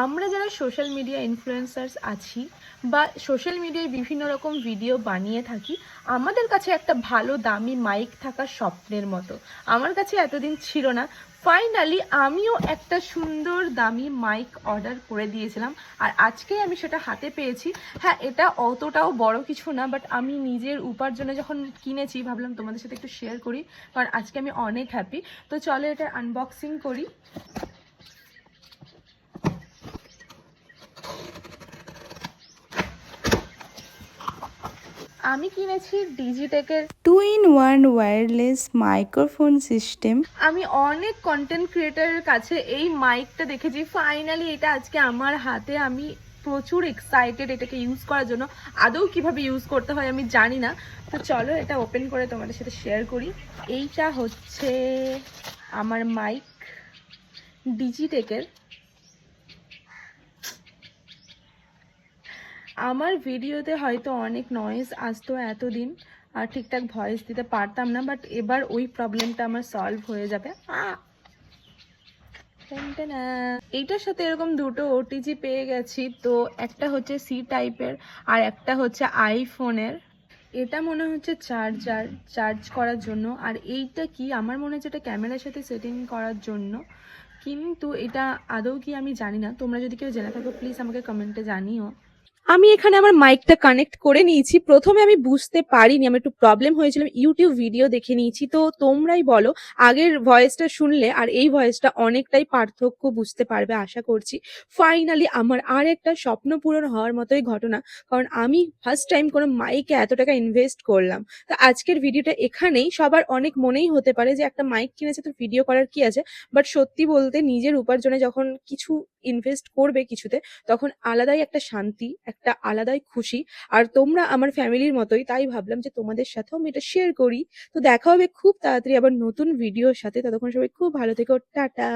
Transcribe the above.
আমরা যারা social media influencers আছি বা সোশ্যাল মিডিয়ায় বিভিন্ন রকম ভিডিও বানিয়ে থাকি, আমাদের কাছে একটা ভালো দামি মাইক থাকা স্বপ্নের মতো। আমার কাছে এতদিন ছিল না। ফাইনালি আমিও একটা সুন্দর দামি মাইক অর্ডার করে দিয়েছিলাম, আর আজকেই আমি সেটা হাতে পেয়েছি। হ্যাঁ, এটা অতটাও বড় কিছু না, বাট আমি নিজের উপার্জনে যখন কিনেছি ভাবলাম তোমাদের সাথে একটু শেয়ার করি, কারণ আজকে আমি অনেক হ্যাপি। তো চলো এটা আনবক্সিং করি। আমি কিনেছি ডিজিটেকের 2-in-1 ওয়্যারলেস মাইক্রোফোন সিস্টেম। আমি অনেক কন্টেন্ট ক্রিয়েটারের কাছে এই মাইকটা দেখেছি, ফাইনালি এটা আজকে আমার হাতে। আমি প্রচুর এক্সাইটেড এটাকে ইউজ করার জন্য। আদৌ কিভাবে ইউজ করতে হয় আমি জানি না, তো চলো এটা ওপেন করে তোমাদের সাথে শেয়ার করি। এইটা হচ্ছে আমার মাইক ডিজিটেকের। আমার ভিডিওতে হয়তো অনেক নয়েজ আসতো এতদিন, আর ঠিকঠাক ভয়েস দিতে পারতাম না, বাট এবার ওই প্রবলেমটা আমার সলভ হয়ে যাবে। এইটার সাথে এরকম দুটো ওটিজি পেয়ে গেছি, তো একটা হচ্ছে সি টাইপের আর একটা হচ্ছে আইফোনের। এটা মনে হচ্ছে চার্জ করার জন্য, আর এইটা কি আমার মনে হচ্ছে এটা ক্যামেরার সাথে সেটিং করার জন্য, কিন্তু এটা আদৌ কি আমি জানি না। তোমরা যদি কেউ জেনে থাকো প্লিজ আমাকে কমেন্টে জানিও। আমি এখানে আমার মাইকটা কানেক্ট করে নিয়েছি। প্রথমে আমি বুঝতে পারিনি, আমার একটু প্রবলেম হয়েছিল। ইউটিউব ভিডিও দেখে নিয়েছি, তো তোমরাই বলো আগের ভয়েসটা শুনলে আর এই ভয়েসটা অনেকটাই পার্থক্য বুঝতে পারবে আশা করছি। ফাইনালি আমার আর একটা স্বপ্ন পূরণ হওয়ার মতোই ঘটনা, কারণ আমি ফার্স্ট টাইম কোনো মাইকে এত টাকা ইনভেস্ট করলাম। তো আজকের ভিডিওটা এখানেই। সবার অনেক মনেই হতে পারে যে একটা মাইক কিনেছে তো ভিডিও করার কি আছে, বাট সত্যি বলতে নিজের উপার্জনে যখন কিছু ইনভেস্ট করবে কিছুতে, তখন আলাদাই একটা শান্তি, একটা আলাদাই খুশি। আর তোমরা আমার ফ্যামিলির মতোই, তাই ভাবলাম যে তোমাদের সাথেও আমি এটা শেয়ার করি। তো দেখা হবে খুব তাড়াতাড়ি আবার নতুন ভিডিওর সাথে। ততক্ষণ সবাই খুব ভালো থেকো, টাটা।